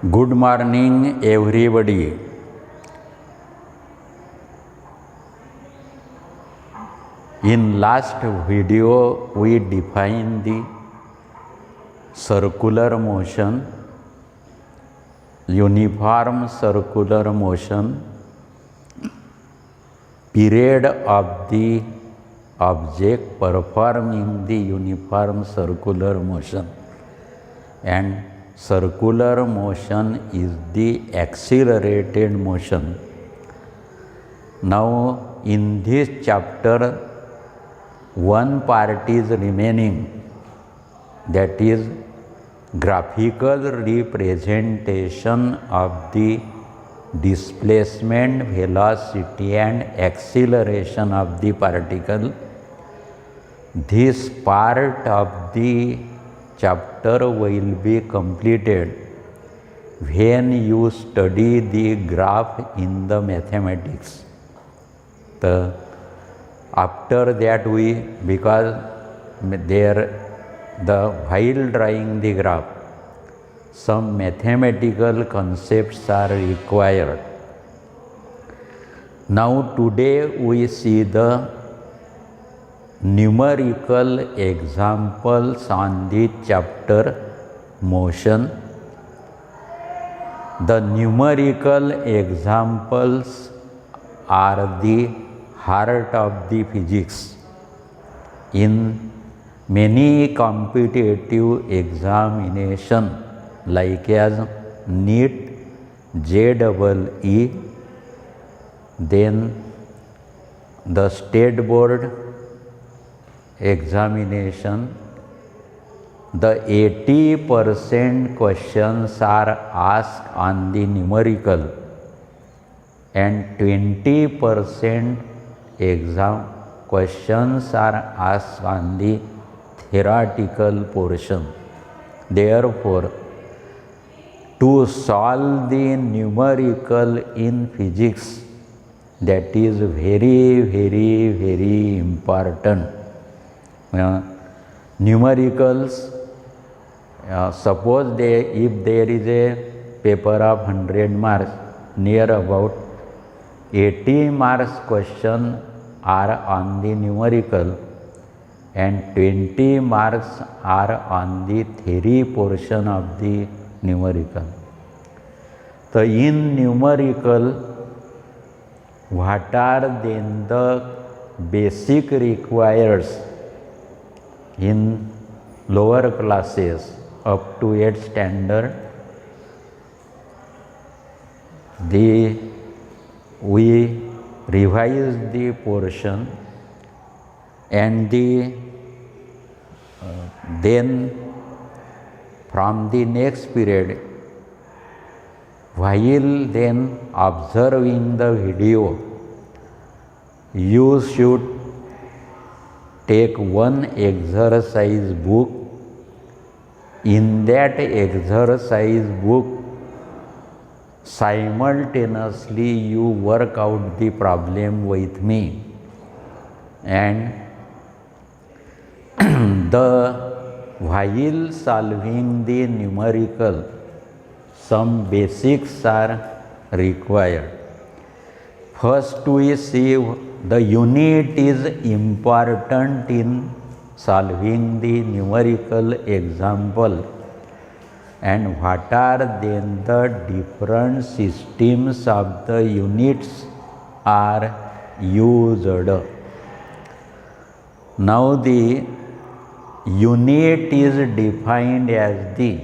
Good morning, everybody. In last video, we defined the circular motion, uniform circular motion, period of the object performing the uniform circular motion, and circular motion is the accelerated motion. Now in this chapter, one part is remaining, that is graphical representation of the displacement, velocity and acceleration of the particle. This part of the chapter will be completed when you study the graph in the mathematics. After that because while drawing the graph, some mathematical concepts are required. Now today we see the numerical examples on the chapter motion. The numerical examples are the heart of the physics. In many competitive examination like as NEET, JEE, then the state board examination, the 80% questions are asked on the numerical and 20% exam questions are asked on the theoretical portion. Therefore, to solve the numerical in physics, that is very important. Numericals, suppose if there is a paper of 100 marks, near about 80 marks question are on the numerical and 20 marks are on the theory portion of the numerical. So in numerical, what are then the basic requires in lower classes up to 8th standard? We revise the portion and then from the next period, while then observing the video, you should take one exercise book. In that exercise book, simultaneously you work out the problem with me, and while solving the numerical, some basics are required. First we see the unit is important in solving the numerical example, and what are then the different systems of the units are used. Now the unit is defined as the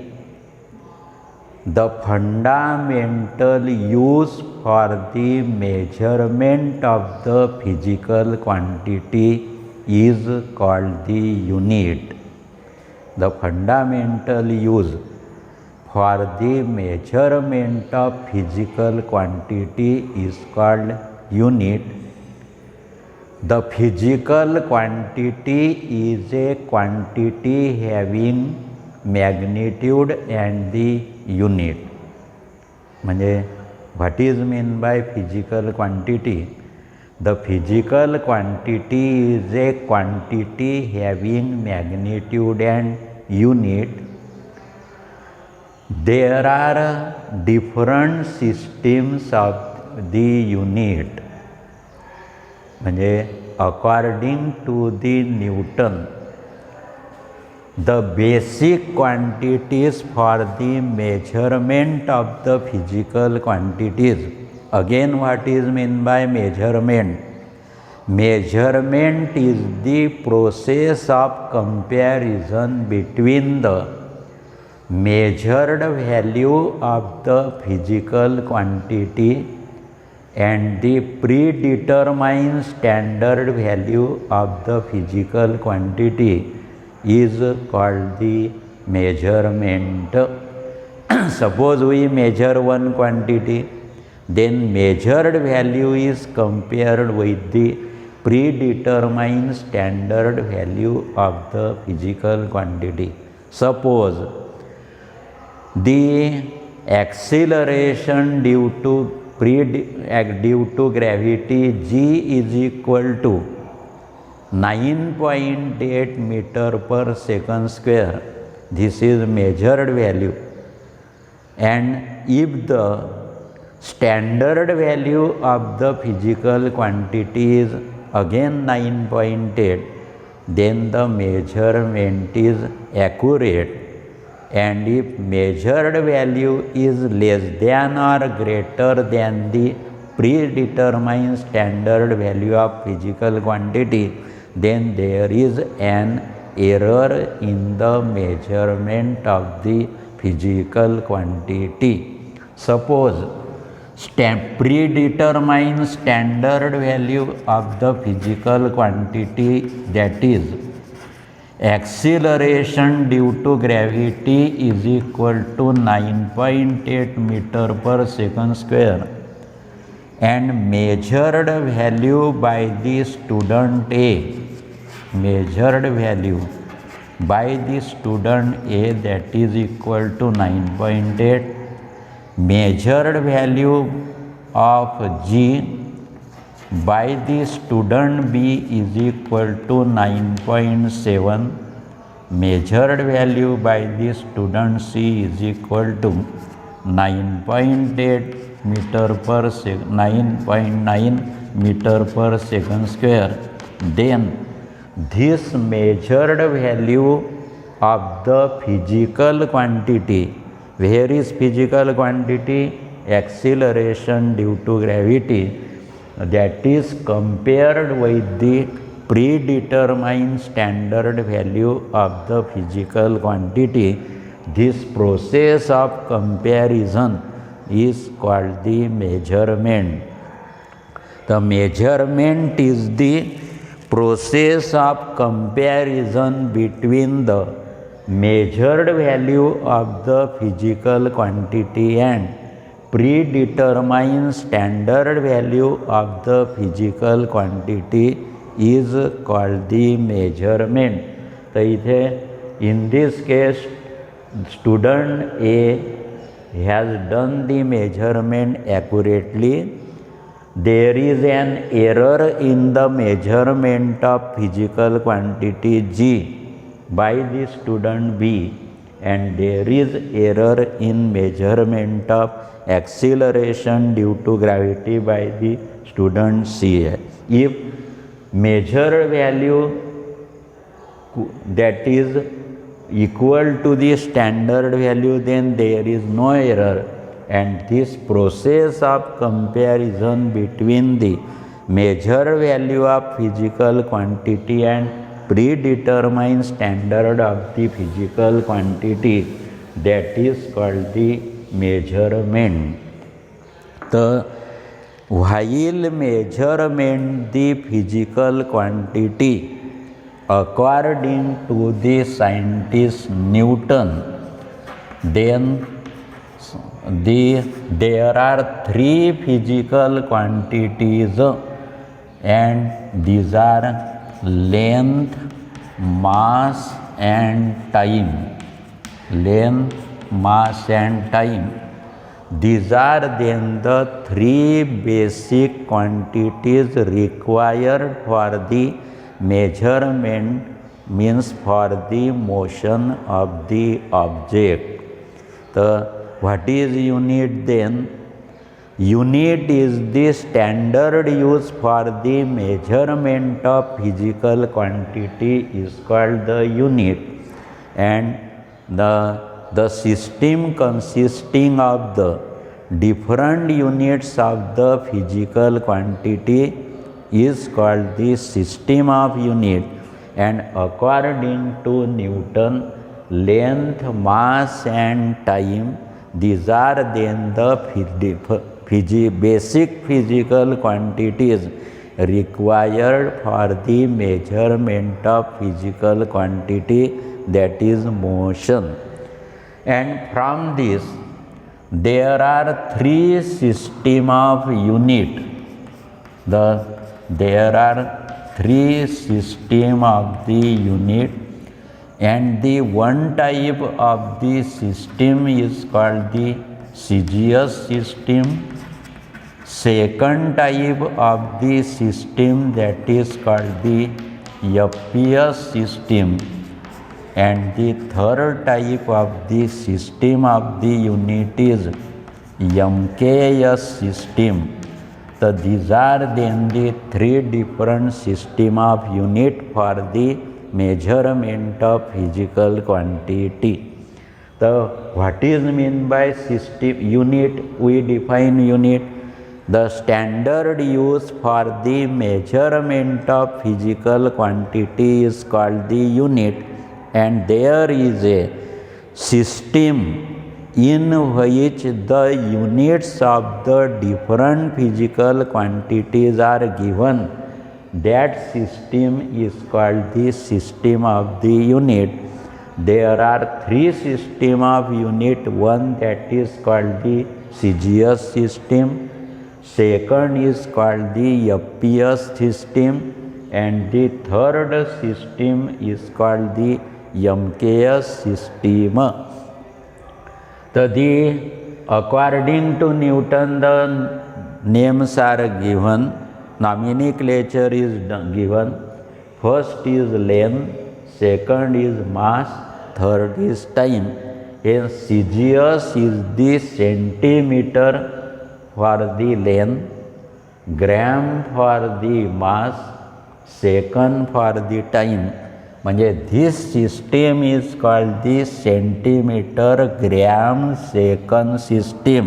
fundamental use for the measurement of the physical quantity is called the unit. The fundamental use for the measurement of physical quantity is called unit. The physical quantity is a quantity having magnitude and the unit. म्हणजे what is meant by physical quantity? The physical quantity is a quantity having magnitude and unit. there are different systems of the unit. म्हणजे according to the Newton, the basic quantities for the measurement of the physical quantities. Again, what is meant by measurement? Measurement is the process of comparison between the measured value of the physical quantity and the predetermined standard value of the physical quantity is called the measurement. Suppose we measure one quantity, then measured value is compared with the predetermined standard value of the physical quantity. Suppose the acceleration due to gravity g is equal to 9.8 meter per second square. This is measured value. And if the standard value of the physical quantity is again 9.8, then the measurement is accurate. And if measured value is less than or greater than the predetermined standard value of physical quantity, then there is an error in the measurement of the physical quantity. Suppose predetermined standard value of the physical quantity, that is acceleration due to gravity, is equal to 9.8 meter per second square, and measured value by the student A, measured value by the student A, that is equal to 9.8, measured value of G by the student B is equal to 9.7, measured value by the student C is equal to 9.8 meter per second, 9.9 meter per second square. Then this measured value of the physical quantity, where is physical quantity? Acceleration due to gravity, that is compared with the predetermined standard value of the physical quantity. This process of comparison is called the measurement. The measurement is the process of comparison between the measured value of the physical quantity and predetermined standard value of the physical quantity is called the measurement. So in this case, student A has done the measurement accurately. There is an error in the measurement of physical quantity G by the student B, and there is error in measurement of acceleration due to gravity by the student C. If measured value that is equal to the standard value, then there is no error, and this process of comparison between the measured value of physical quantity and predetermined standard of the physical quantity, that is called the measurement. So while measurement the physical quantity according to the scientist Newton, then there are three physical quantities, and these are length, mass and time. Length, mass and time. These are then the three basic quantities required for the measurement, means for the motion of the object. what is unit then? Unit is the standard used for the measurement of physical quantity is called the unit, and the system consisting of the different units of the physical quantity is called the system of unit. And according to Newton, length, mass and time, these are then the basic physical quantities required for the measurement of physical quantity, that is motion. And from this there are three systems of unit. There are three systems of the unit, and the one type of the system is called the CGS system. Second type of the system, that is called the FPS system, and the third type of the system of the unit is MKS system. So these are then the three different systems of unit for the measurement of physical quantity. So what is meant by system unit? We define unit. The standard used for the measurement of physical quantity is called the unit, and there is a system in which the units of the different physical quantities are given. That system is called the system of the unit. There are three systems of unit. One, that is called the CGS system. Second is called the FPS system, and the third system is called the MKS system. So according to Newton, the names are given. Nomenclature is given. First is length, second is mass, third is time. And CGS is the centimeter for the length, gram for the mass, second for the time. म्हणजे this system is called the centimeter, gram, second system,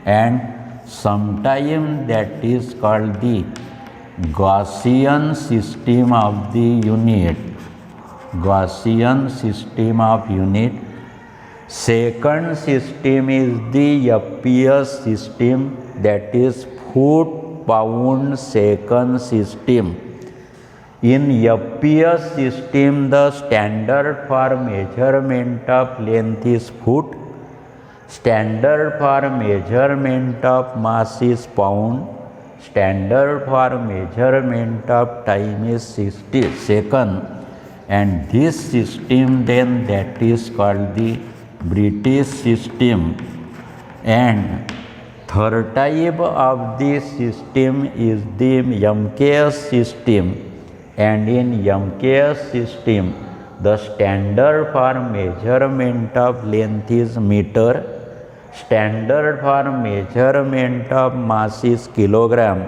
and sometimes that is called the Gaussian system of the unit. Gaussian system of unit. Second system is the FPS system, that is foot, pound, second system. In FPS system, the standard for measurement of length is foot, standard for measurement of mass is pound, standard for measurement of time is 60 second, and this system then that is called the British system. And third type of this system is the MKS system, and in MKS system the standard for measurement of length is meter, standard for measurement of mass is kilogram,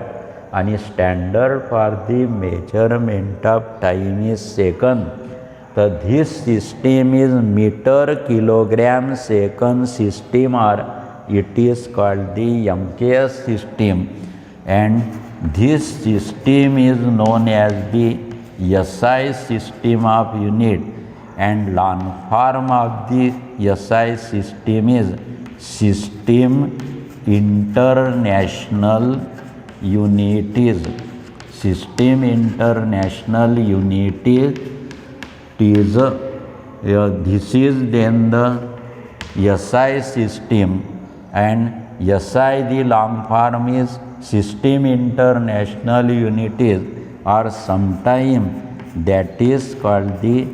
and standard for the measurement of time is second. So this system is meter, kilogram, second system, or it is called the MKS system, and this system is known as the SI system of unit, and long form of the SI system is System International Unities. System International Unities is this is then the SI system, and SI the long form is System International Unities, or sometime that is called the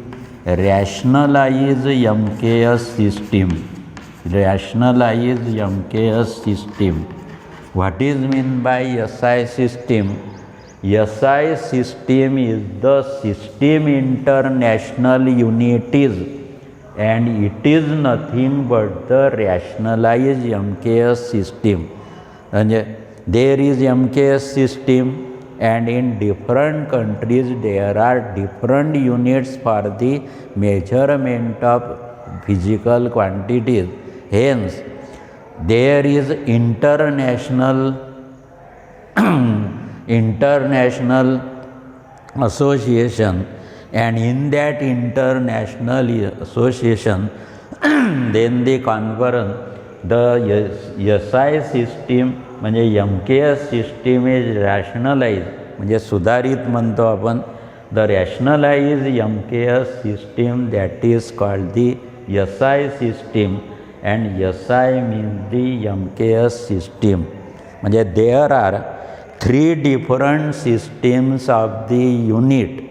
rationalized MKS system. Rationalized MKS system. What is meant by SI system? SI system is the System International Unities and it is nothing but the rationalized MKS system. And there is MKS system, and in different countries there are different units for the measurement of physical quantities. Hence, there is international association, and in that international association then the conference, the SI system म्हणजे MKS system is rationalized, म्हणजे सुधारित म्हणतो आपण, the rationalized MKS system, that is called the SI system, and SI means the MKS system. म्हणजे there are 3 different systems of the unit,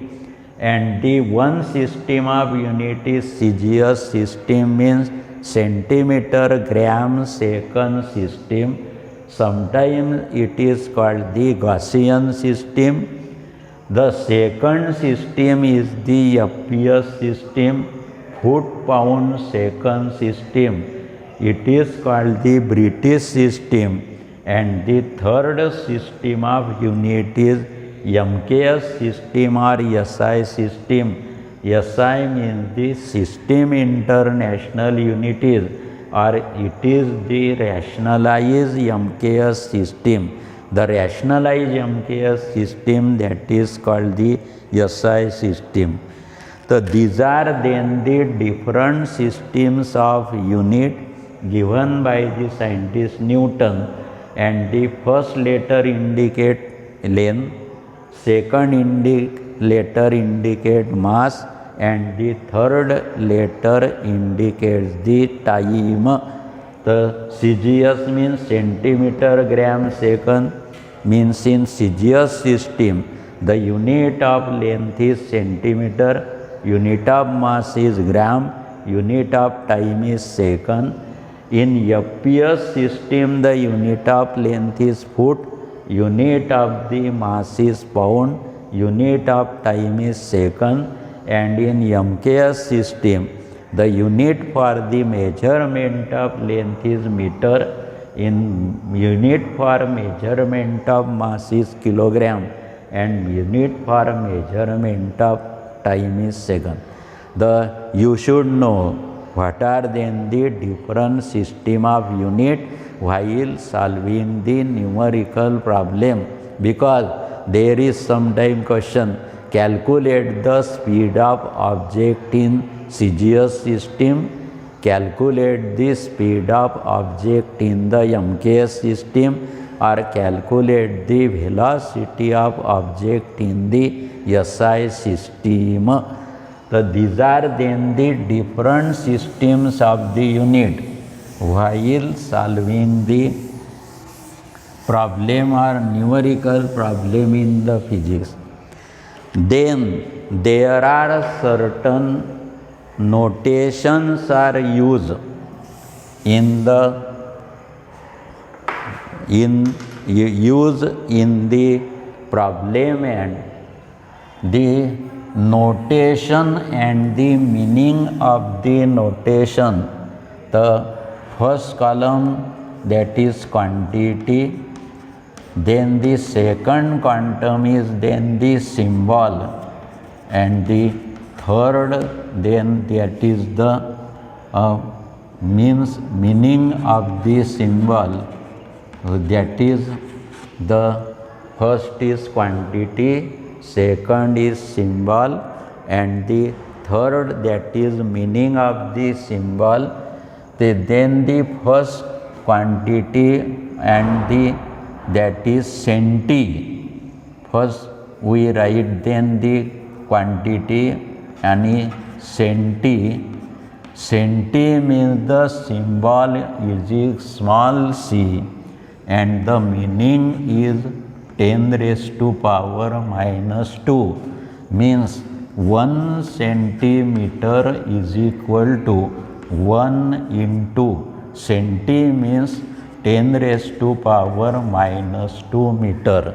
and the one system of unit is CGS system, means centimeter gram second system. Sometimes it is called the Gaussian system. The second system is the FPS system, foot pound second system. It is called the British system. And the third system of unit is MKS system or SI system. SI means the system international unities, or it is the rationalized MKS system. The rationalized MKS system, that is called the SI system. So these are then the different systems of unit given by the scientist Newton, and the first letter indicate length, second letter indicate mass, and the third letter indicates the time. The CGS means centimeter gram second, means in CGS system the unit of length is centimeter, unit of mass is gram, unit of time is second. In FPS system the unit of length is foot, unit of the mass is pound, unit of time is second, and in MKS system the unit for the measurement of length is meter, in unit for measurement of mass is kilogram, and unit for measurement of time is second. You should know what are then the different system of unit while solving the numerical problem, because there is sometime question, calculate the speed of object in CGS system, calculate the speed of object in the MKS system, or calculate the velocity of object in the SI system. So these are then the different systems of the unit while solving the problem or numerical problem in the physics. Then there are certain notations are used in the problem, and the notation and the meaning of the notation. The first column, that is quantity, then the second quantum is then the symbol, and the third then that is the meaning of the symbol. That is, the first is quantity, second is symbol, and the third, that is meaning of the symbol. Then the first quantity and that is centi. First we write then the quantity and centi. Centi means the symbol is small c, and the meaning is 10 raised to power minus 2, means 1 centimeter is equal to 1 into centi means 10 raised to power minus 2 meter.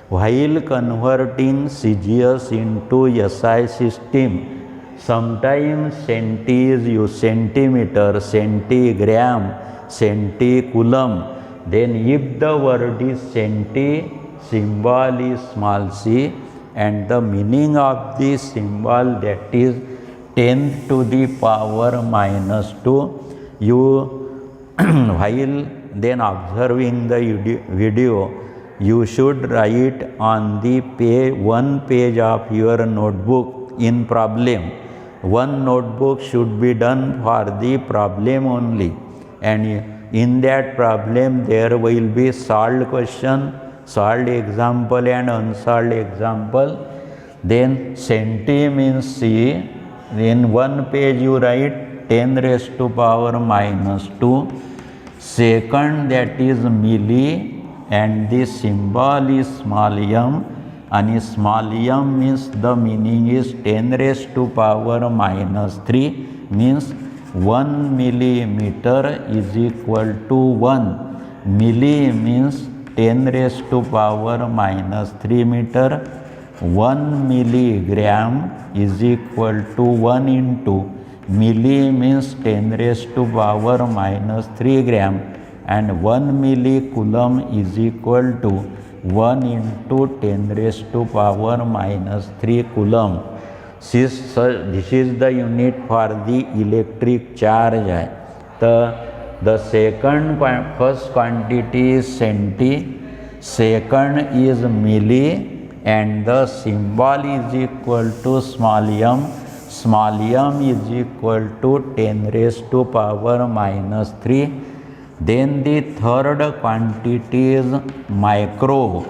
While converting CGS into SI system, Sometimes centi is used, centimeter, centigram, centicoulomb. Then if the word is centi, symbol is small c, and the meaning of this symbol, that is 10 to the power minus 2, you while then observing the video, you should write on the one page of your notebook in problem. One notebook should be done for the problem only, and in that problem there will be solved question, solved example and unsolved example. Then centi means c. In one page you write 10 raised to power minus 2. Second, that is milli, and the symbol is small m, and small m means the meaning is 10 raised to power minus 3, means 1 millimeter is equal to 1. Milli means 10 raised to power minus 3 meter. 1 milligram is equal to 1 into milli means 10 raised to power minus 3 gram, and 1 millicoulomb is equal to 1 into 10 raised to power minus 3 coulomb. This is the unit for the electric charge. The first quantity is centi, second is milli, and the symbol is equal to small m. Small m is equal to 10 raised to power minus 3. Then the third quantity is micro.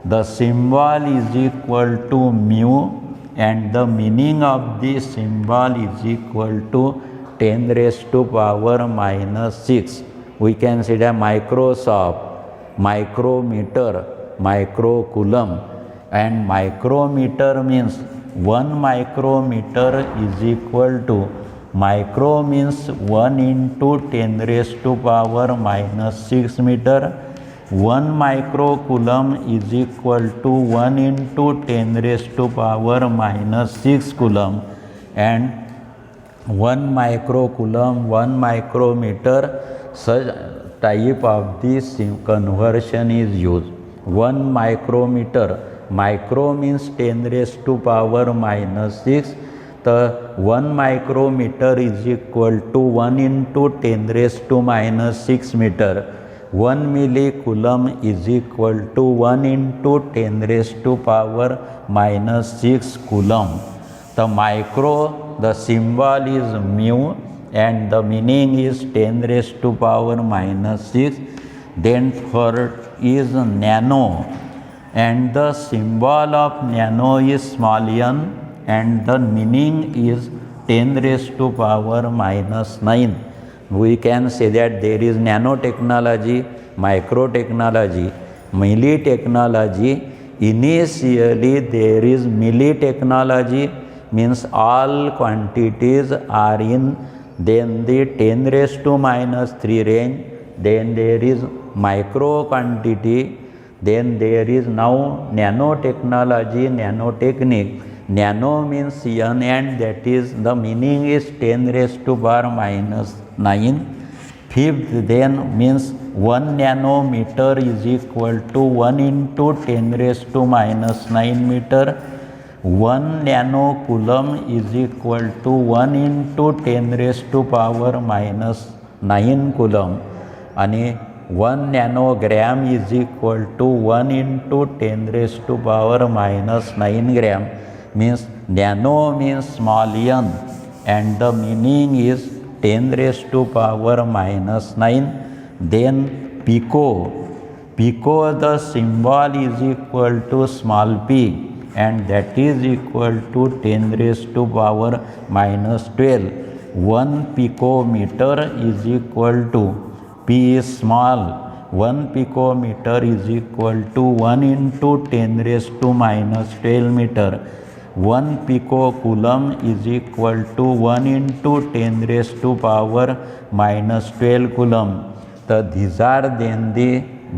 The symbol is equal to mu, and the meaning of this symbol is equal to 10 raised to power minus 6. We can say that microsoft, micrometer, microcoulomb. And micrometer means 1 micrometer is equal to, micro means 1 into 10 raised to power minus 6 meter. 1 microcoulomb is equal to 1 into 10 raised to power minus 6 coulomb, and 1 microcoulomb, 1 micrometer, such type of this conversion is used. 1 micrometer, micro means 10 raised to power minus 6. The 1 micrometer is equal to 1 into 10 raised to minus 6 meter. 1 millicoulomb is equal to 1 into 10 raised to power minus 6 coulomb. The micro, the symbol is mu, and the meaning is 10 raised to power minus 6. Then third is nano, and the symbol of nano is small n, and the meaning is 10 raised to power minus 9. We can say that there is nanotechnology, microtechnology, millitechnology. Initially there is millitechnology, means all quantities are in then the 10 raised to minus 3 range. Then there is micro quantity. Then there is now nanotechnology, nanotechnique. Nano means n, and that is the meaning is 10 raised to power minus 9. Fifth then means 1 nanometer is equal to 1 into 10 raised to minus 9 meter. 1 nanocoulomb is equal to 1 into 10 raised to power minus 9 coulomb. And 1 nanogram is equal to 1 into 10 raised to power minus 9 gram. Means nano means small n, and the meaning is 10 raised to power minus 9. Then pico. Pico, the symbol is equal to small p, and that is equal to 10 raised to power minus 12. 1 picometer is equal to, p is small, 1 picometer is equal to 1 into 10 raised to minus 12 meter. 1 picocoulomb is equal to 1 into 10 raised to power minus 12 coulomb. These are then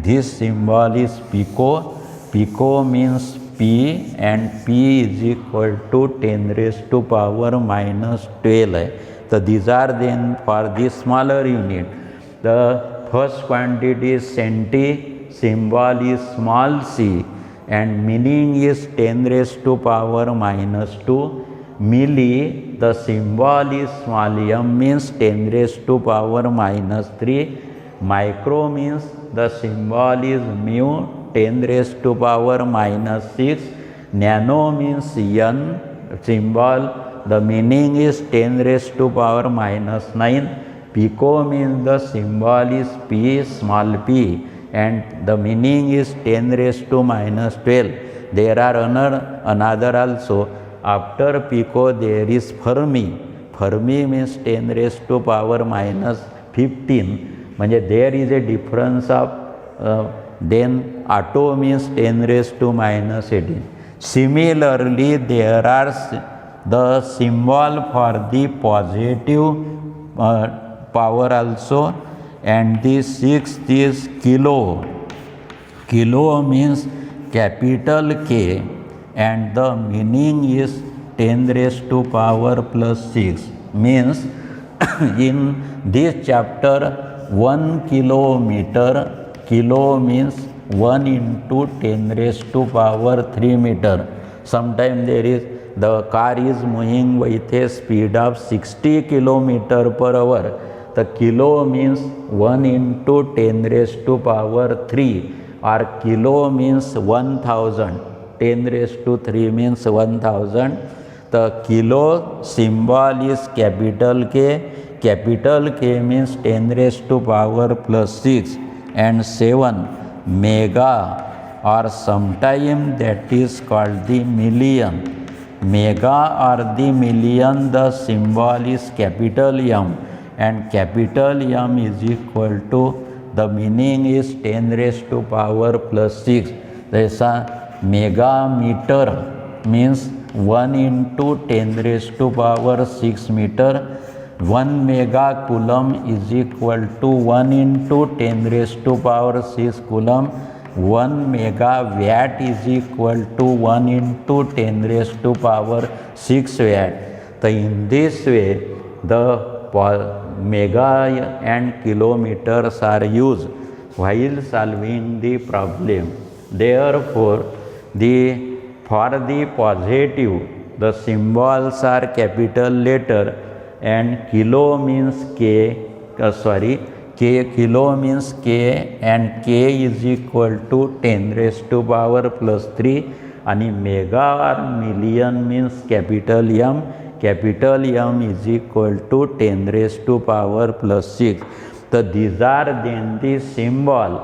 this symbol is pico. Pico means P and P is equal to 10 raised to power minus 12. So these are then for the smaller unit. The first quantity is centi, symbol is small c, and meaning is 10 raised to power minus 2. Milli, the symbol is small m, means 10 raised to power minus 3. Micro means the symbol is mu, 10 raised to power minus 6. Nano means n, symbol, the meaning is 10 raised to power minus 9. Pico means the symbol is p, small p, and the meaning is 10 raised to minus 12. There are another also. After pico there is Fermi. Fermi means 10 raised to power minus 15. म्हणजे there is a difference of then Otto means 10 raised to minus 18. Similarly, there are the symbol for the positive power also, and the sixth is kilo. Kilo means capital K, and the meaning is 10 raised to power plus 6. Means in this chapter 1 kilometer, kilo means 1 into 10 raised to power 3 meter. Sometimes there is, the car is moving with a speed of 60 kilometer per hour. The kilo means 1 into 10 raised to power 3, or kilo means 1000. 10 raised to 3 means 1000. The kilo symbol is capital K. Capital K means 10 raised to power plus 6. And 7, mega, or sometime that is called the million. Mega or the million, the symbol is capital M, and capital M is equal to, the meaning is 10 raised to power plus 6. Jaisa megameter means 1 into 10 raised to power 6 meter. 1 mega coulomb is equal to 1 into 10 raised to power 6 coulomb. 1 mega watt is equal to 1 into 10 raised to power 6 watt. So in this way, the mega and kilometers are used while solving the problem. Therefore, for the positive, the symbols are capital letter, and kilo means K, kilo means K, and K is equal to 10 raised to power plus 3, and mega or million means capital M. Capital M is equal to 10 raised to power plus 6. So these are then the symbol,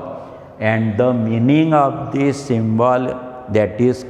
and the meaning of this symbol, that is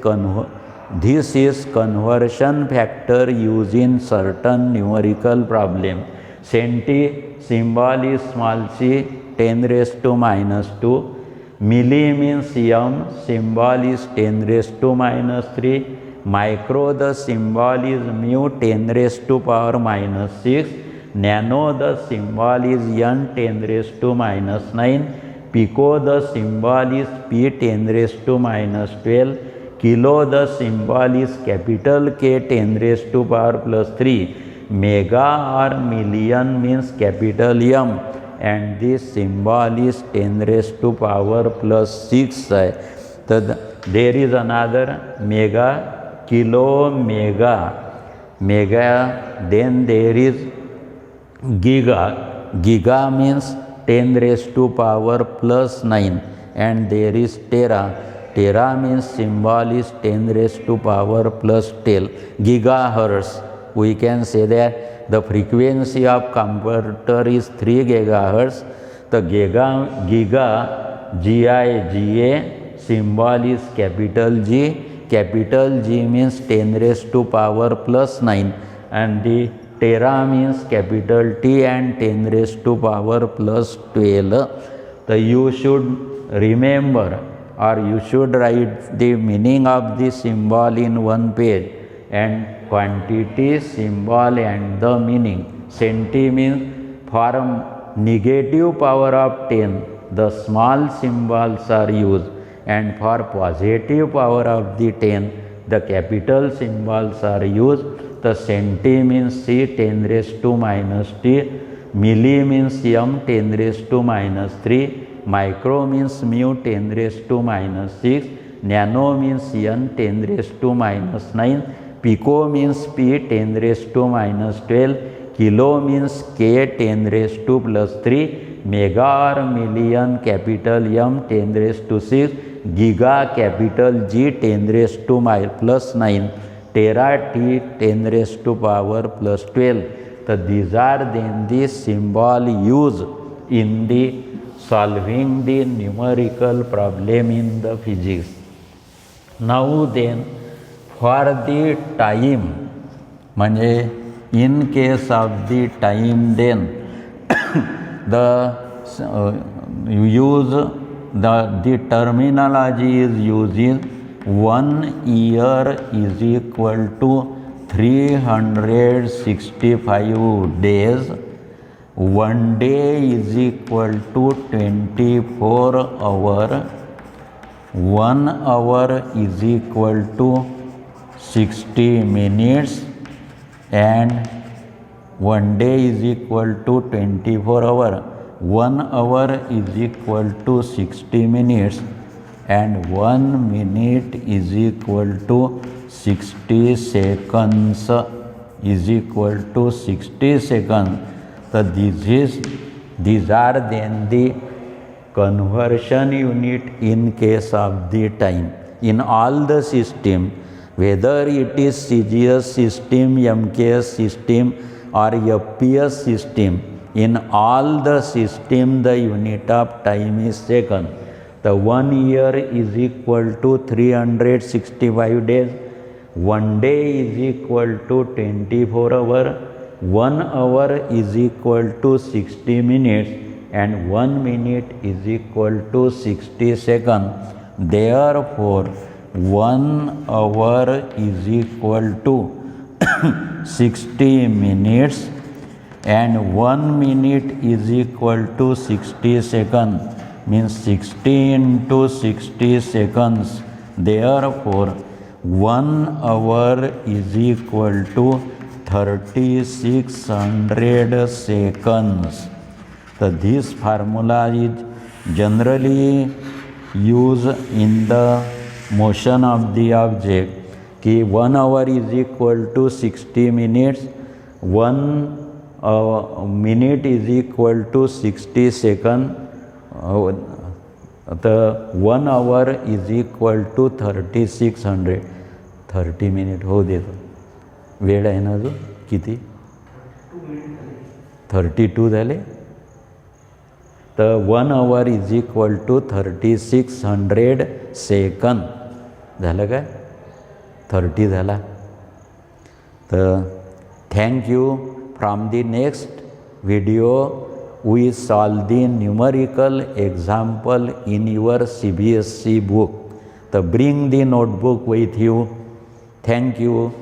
this is conversion factor used in certain numerical problem. Centi, symbol is small c, 10 raised to minus 2. Milli means m, symbol is 10 raised to minus 3. Micro, the symbol is mu, 10 raised to power minus 6. Nano, the symbol is n, 10 raised to minus 9. Pico, the symbol is p, 10 raised to minus 12. Kilo, the symbol is capital K, 10 raised to power plus 3. Mega or million means capital M, and this symbol is 10 raised to power plus 6. So there is another mega, kilo, mega, then there is giga. Giga means 10 raised to power plus 9, and there is tera. Tera means symbol is 10 raised to power plus 10. Gigahertz, we can say that the frequency of computer is 3 gigahertz. The giga, G-I-G-A, symbol is capital G. Capital G means 10 raised to power plus 9, and the tera means capital T and 10 raised to power plus 12. So you should remember, or you should write the meaning of the symbol in one page, and quantity, symbol, and the meaning. Centi means for negative power of 10, the small symbols are used, and for positive power of the 10 the capital symbols are used. The centi means c 10 raised to minus t, milli means m 10 raised to minus 3, micro means mu 10 raised to minus 6, nano means n 10 raised to minus 9, pico means p 10 raised to minus 12, kilo means k 10 raised to plus 3, mega or million capital M 10 raised to 6, giga capital G 10 raised to plus 9, tera T 10 raised to power plus 12. So these are then the symbol used in the solving the numerical problem in the physics. Now then for the time, म्हणजे in case of the time then the terminology is using 1 year is equal to 365 days, 1 day is equal to 24 hours, 1 hour is equal to 60 minutes, and 1 day is equal to 24 hours. 1 hour is equal to 60 minutes and 1 minute is equal to 60 seconds is equal to 60 seconds. So these are then the conversion unit in case of the time. In all the system, whether it is CGS system, MKS system or FPS system, in all the system the unit of time is second. The 1 year is equal to 365 days, 1 day is equal to 24 hours, 1 hour is equal to 60 minutes and 1 minute is equal to 60 seconds. Therefore 1 hour is equal to 60 minutes and 1 minute is equal to 60 seconds, means 60 into 60 seconds. Therefore 1 hour is equal to 3600 seconds. So this formula is generally used in the motion of the object कि 1 hour is equal to 60 minutes, 1 minute is equal to 60 seconds, the 1 hour is equal to 3600. 30 minute हो देतो, वेळ आहे ना जो किती 32 झाले. तर 1 hour is equal to 3600 second झालं काय 30 झाला. तर thank you. From the next video we solve the numerical example in your CBSE book. So bring the notebook with you. Thank you.